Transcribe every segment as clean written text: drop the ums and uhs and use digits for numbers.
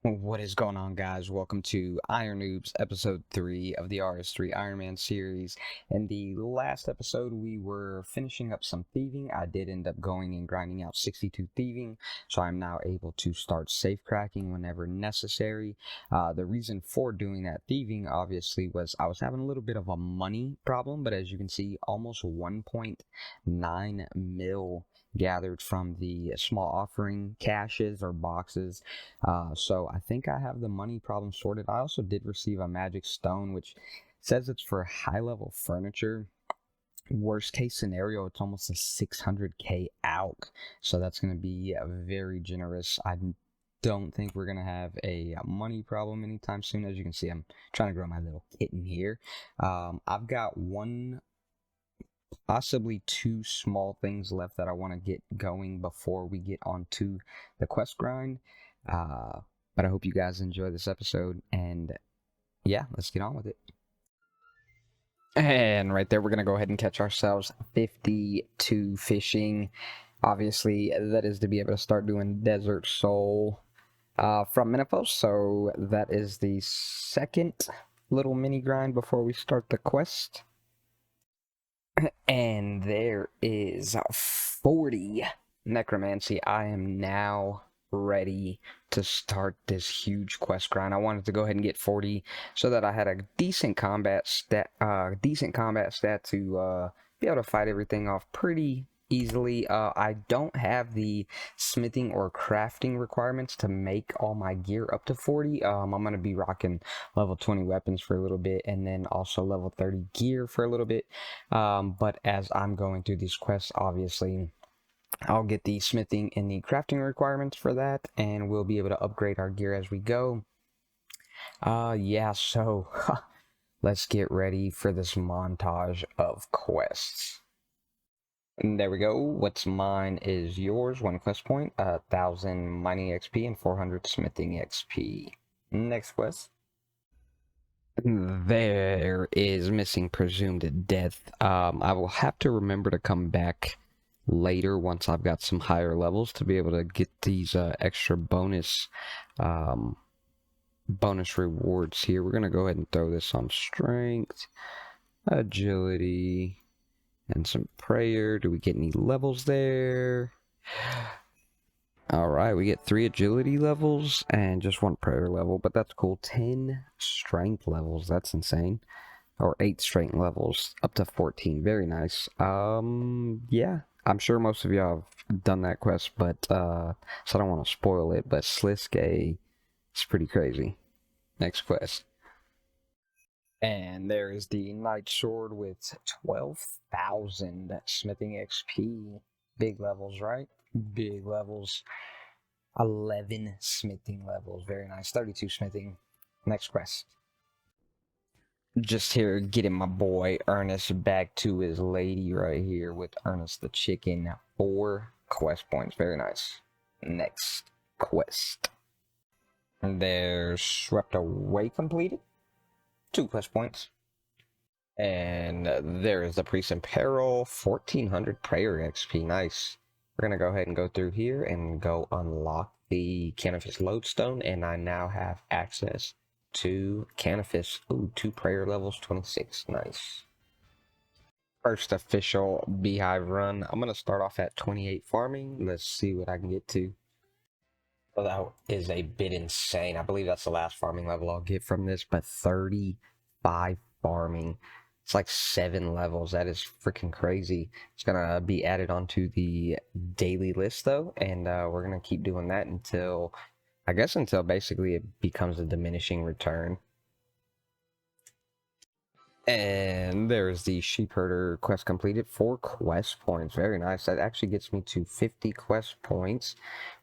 What is going on, guys? Welcome to Iron Noobs, episode 3 of the RS3 Ironman series. In the last episode, we were finishing up some thieving. I did end up going and grinding out 62 thieving, so I'm now able to start safe cracking whenever necessary. The reason for doing that thieving, obviously, was I was having a little bit of a money problem, but as you can see, almost 1.9 mil gathered from the small offering caches or boxes. So I think I have the money problem sorted. I also did receive a magic stone, which says it's for high level furniture. Worst case scenario, it's almost a 600k out. So that's going to be very generous. I don't think we're going to have a money problem anytime soon. As you can see, I'm trying to grow my little kitten here. I've got possibly two small things left that I want to get going before we get onto the quest grind. But I hope you guys enjoy this episode, and yeah, let's get on with it. And right there, we're going to go ahead and catch ourselves 52 fishing. Obviously, that is to be able to start doing Desert Soul from Minifos. So that is the second little mini grind before we start the quest. And there is 40 necromancy. I am now ready to start this huge quest grind. I wanted to go ahead and get 40 so that I had a decent combat stat to be able to fight everything off pretty easily. I don't have the smithing or crafting requirements to make all my gear up to 40. I'm going to be rocking level 20 weapons for a little bit, and then also level 30 gear for a little bit. But as I'm going through these quests, obviously I'll get the smithing and the crafting requirements for that, and we'll be able to upgrade our gear as we go. Yeah, so let's get ready for this montage of quests. And there we go. What's mine is yours. 1 quest point, 1,000 mining XP, and 400 smithing XP. Next quest. There is missing presumed death. I will have to remember to come back later once I've got some higher levels to be able to get these extra bonus rewards here. We're gonna go ahead and throw this on strength, agility, and some prayer. Do we get any levels there? Alright, we get 3 agility levels and just 1 prayer level, but that's cool. 10 strength levels, that's insane. Or 8 strength levels, up to 14, very nice. Yeah, I'm sure most of y'all have done that quest, but, so I don't want to spoil it, but Sliske is pretty crazy. Next quest. And there is the Knight Sword with 12,000 smithing XP. Big levels, right? Big levels. 11 smithing levels. Very nice. 32 smithing. Next quest. Just here getting my boy Ernest back to his lady right here with Ernest the chicken. 4 quest points. Very nice. Next quest. And there's Swept Away completed. 2 quest points. And there is the Priest in Peril, 1400 prayer XP. Nice. We're going to go ahead and go through here and go unlock the Canifis Lodestone, and I now have access to Canifis. Ooh, 2 prayer levels, 26. Nice. First official beehive run. I'm going to start off at 28 farming. Let's see what I can get to. Well, that is a bit insane. I believe that's the last farming level I'll get from this, but 35 farming. It's like 7 levels. That is freaking crazy. It's gonna be added onto the daily list though, and we're gonna keep doing that until, I guess, until basically it becomes a diminishing return. And there's the Sheep Herder quest completed. 4 quest points. Very nice. That actually gets me to 50 quest points,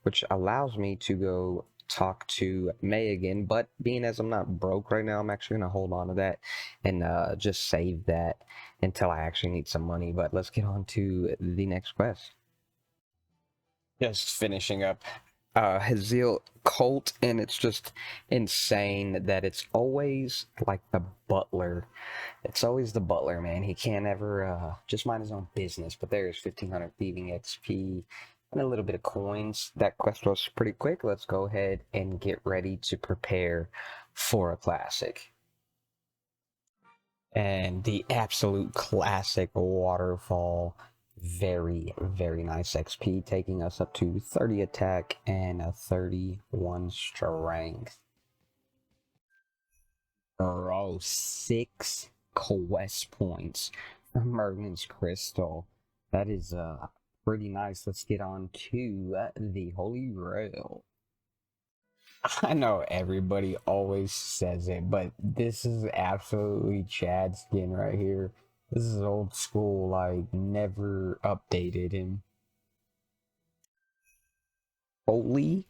which allows me to go talk to May again. But being as I'm not broke right now, I'm actually going to hold on to that and just save that until I actually need some money. But let's get on to the next quest. Just finishing up Haziel Cult, and it's just insane that it's always like the butler. It's always the butler, man. He can't ever just mind his own business. But there's 1500 thieving XP, and a little bit of coins. That quest was pretty quick. Let's go ahead and get ready to prepare for a classic. And the absolute classic waterfall. Very, very nice XP, taking us up to 30 attack and a 31 strength. Bro, 6 quest points from Merlin's Crystal. That is pretty nice. Let's get on to the Holy Grail. I know everybody always says it, but this is absolutely Chad's skin right here. This is old school, like, never updated him. Holy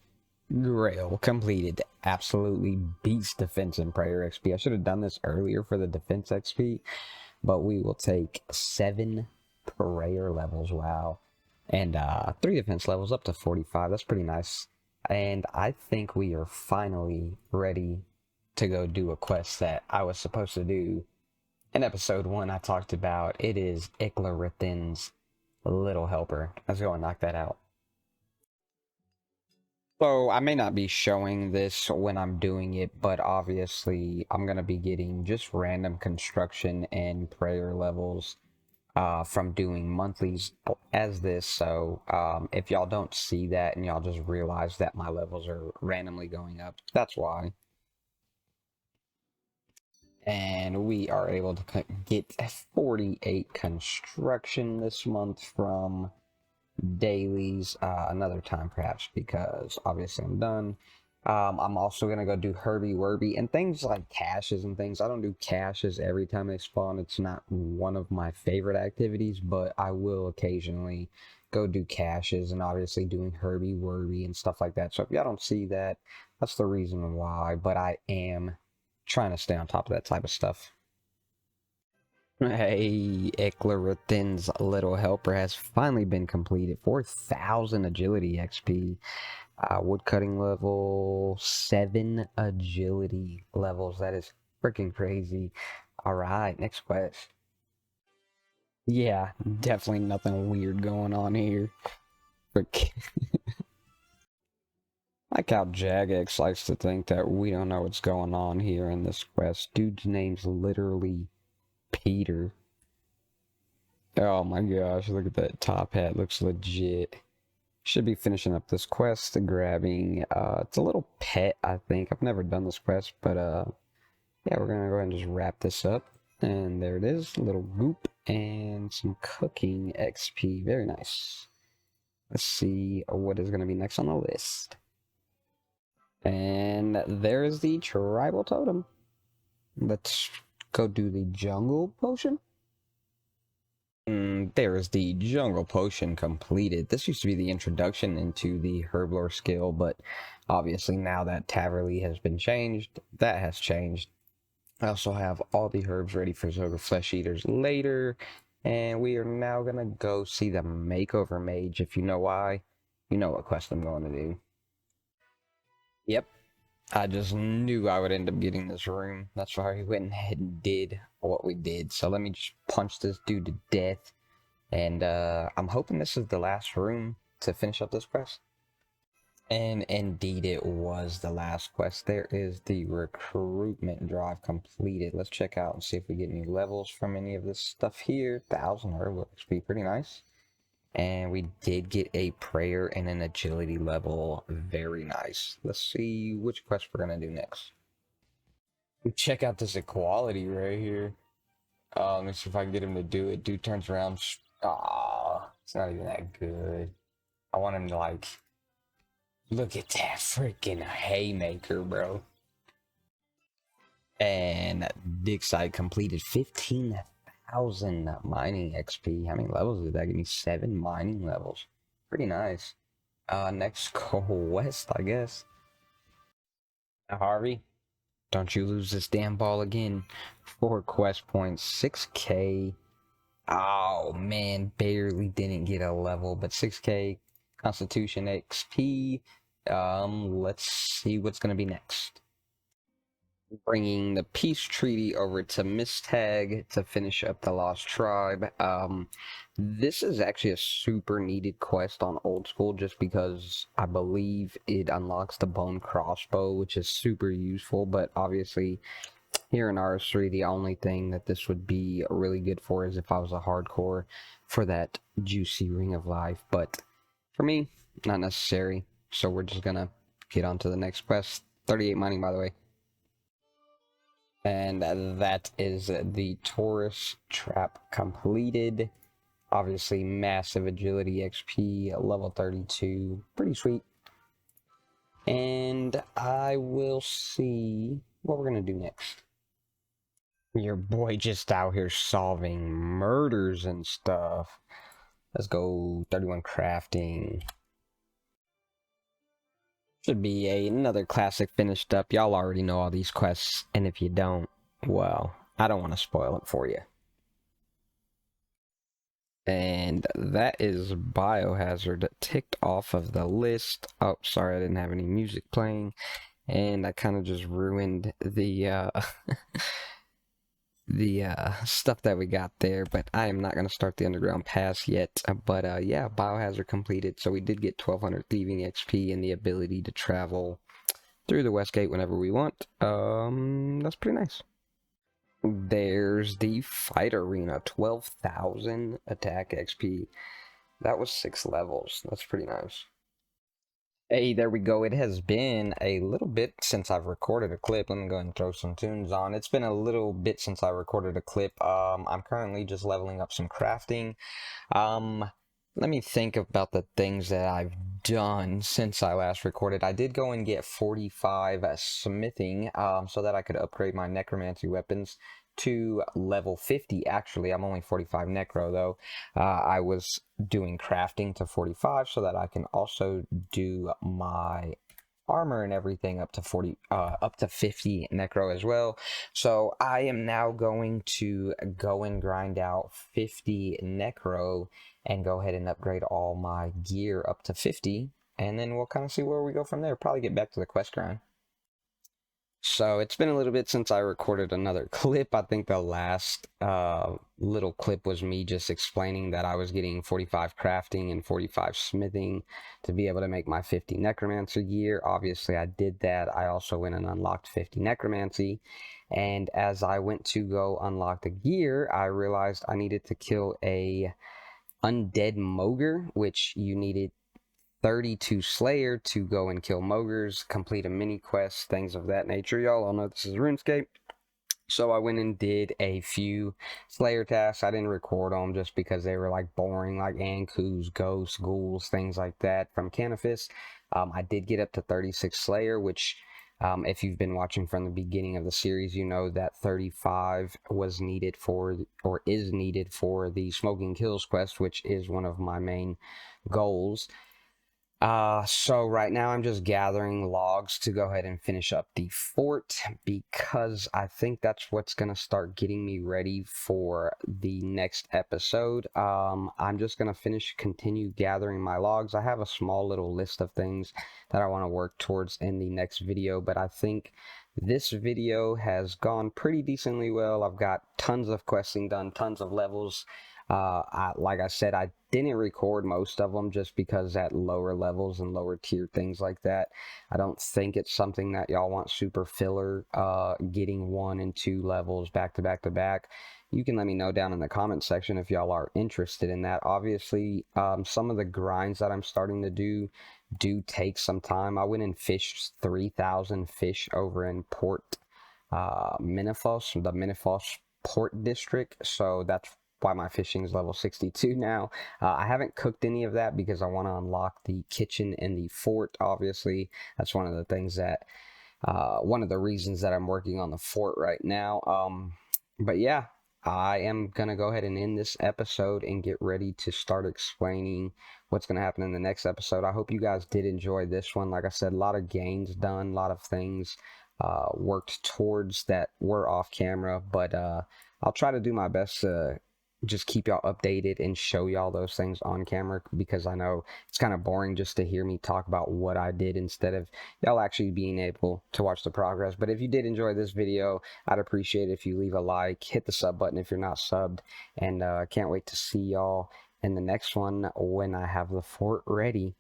Grail completed. Absolutely beats defense and prayer XP. I should have done this earlier for the defense XP, but we will take 7 prayer levels. Wow. And 3 defense levels up to 45. That's pretty nice. And I think we are finally ready to go do a quest that I was supposed to do in episode 1. I talked about it is Iclarithin's Little Helper. Let's go and knock that out. So I may not be showing this when I'm doing it, but obviously I'm going to be getting just random construction and prayer levels from doing monthlies as this. So if y'all don't see that and y'all just realize that my levels are randomly going up, that's why. And we are able to get 48 construction this month from dailies another time perhaps, because obviously I'm done. I'm also gonna go do Herbie Werby and things like caches and things. I don't do caches every time they spawn. It's not one of my favorite activities, but I will occasionally go do caches, and obviously doing Herbie Werby and stuff like that. So if y'all don't see that, that's the reason why, but I am trying to stay on top of that type of stuff. Hey, Iclarithin's Little Helper has finally been completed. 4,000 agility XP. Woodcutting level, 7 agility levels. That is freaking crazy. Alright, next quest. Yeah, definitely nothing weird going on here. Frick. Like how Jagex likes to think that we don't know what's going on here in this quest. Dude's name's literally Peter. Oh my gosh, look at that top hat, looks legit. Should be finishing up this quest, grabbing, it's a little pet, I think. I've never done this quest, but, yeah, we're gonna go ahead and just wrap this up. And there it is, a little goop and some cooking XP. Very nice. Let's see what is gonna be next on the list. And there is the tribal totem. Let's go do the jungle potion. There is the jungle potion completed. This used to be the introduction into the herblore skill, but obviously now that Taverley has been changed, that has changed. I also have all the herbs ready for Zoga Flesh Eaters later, and we are now gonna go see the Makeover Mage. If you know why, you know what quest I'm going to do. Yep, I just knew I would end up getting this room. That's why we went ahead and did what we did. So let me just punch this dude to death. And I'm hoping this is the last room to finish up this quest. And indeed it was the last quest. There is the recruitment drive completed. Let's check out and see if we get any levels from any of this stuff here. 1,000 herb XP, pretty nice. And we did get a prayer and an agility level. Very nice. Let's see which quest we're gonna do next. Check out this equality right here. Let me see if I can get him to do it. Dude turns around. Ah, it's not even that good. I want him to, like, look at that freaking haymaker, bro. And dig site completed. 15,000 mining XP. How many levels did that give me? 7 mining levels. Pretty nice. Next quest, I guess. Harvey, don't you lose this damn ball again. 4 quest points, 6k. Oh man, barely didn't get a level, but 6k Constitution XP. Let's see what's gonna be next. bringing the peace treaty over to Mistag to finish up the Lost Tribe. This is actually a super needed quest on Old School just because I believe it unlocks the bone crossbow, which is super useful, but obviously here in RS3, the only thing that this would be really good for is if I was a hardcore for that juicy ring of life, but for me, not necessary. So we're just gonna get on to the next quest. 38 mining, by the way. And that is the Taurus trap completed. Obviously, massive agility XP, level 32. Pretty sweet. And I will see what we're going to do next. Your boy just out here solving murders and stuff. Let's go 31 crafting. Should be another classic finished up. Y'all already know all these quests. And if you don't, well, I don't want to spoil it for you. And that is Biohazard ticked off of the list. Oh, sorry, I didn't have any music playing. And I kind of just ruined the stuff that we got there, but I am not going to start the underground pass yet. But yeah, Biohazard completed, so we did get 1200 thieving XP and the ability to travel through the West Gate whenever we want. That's pretty nice. There's the fight arena, 12,000 attack XP. That was 6 levels. That's pretty nice. Hey, there we go. It has been a little bit since I've recorded a clip. Let me go ahead and throw some tunes on. It's been a little bit since I recorded a clip. I'm currently just leveling up some crafting. Let me think about the things that I've done since I last recorded. I did go and get 45 smithing, so that I could upgrade my necromancy weapons to level 50. Actually, I'm only 45 necro though. I was doing crafting to 45 so that I can also do my armor and everything up to 50 necro as well. So I am now going to go and grind out 50 necro and go ahead and upgrade all my gear up to 50, and then we'll kind of see where we go from there. Probably get back to the quest grind. So it's been a little bit since I recorded another clip. I think the last little clip was me just explaining that I was getting 45 crafting and 45 smithing to be able to make my 50 necromancer gear. Obviously I did that. I also went and unlocked 50 necromancy, and as I went to go unlock the gear, I realized I needed to kill a undead mogre, which you needed 32 Slayer to go and kill Mogres, complete a mini quest, things of that nature. Y'all all know this is RuneScape. So I went and did a few Slayer tasks. I didn't record them just because they were like boring, like Ankus, Ghosts, Ghouls, things like that from Canifis. I did get up to 36 Slayer, which if you've been watching from the beginning of the series, you know that 35 was needed for, or is needed for, the Smoking Kills quest, which is one of my main goals. So right now I'm just gathering logs to go ahead and finish up the fort, because I think that's what's going to start getting me ready for the next episode. I'm just going to continue gathering my logs. I have a small little list of things that I want to work towards in the next video, but I think this video has gone pretty decently well. I've got tons of questing done, tons of levels. Like I said, I didn't record most of them just because at lower levels and lower tier things like that, I don't think it's something that y'all want super filler, getting 1 and 2 levels back to back to back. You can let me know down in the comment section if y'all are interested in that. Obviously, some of the grinds that I'm starting to do take some time. I went and fished 3,000 fish over in Port Minifos, the Minifos Port District, so that's why my fishing is level 62 now. I haven't cooked any of that because I want to unlock the kitchen in the fort. Obviously, that's one of the things that, one of the reasons that I'm working on the fort right now. But yeah, I am going to go ahead and end this episode and get ready to start explaining what's going to happen in the next episode. I hope you guys did enjoy this one. Like I said, a lot of gains done, a lot of things worked towards that were off camera, but I'll try to do my best to just keep y'all updated and show y'all those things on camera, because I know it's kind of boring just to hear me talk about what I did instead of y'all actually being able to watch the progress. But if you did enjoy this video, I'd appreciate it if you leave a like, hit the sub button if you're not subbed, and I can't wait to see y'all in the next one when I have the fort ready.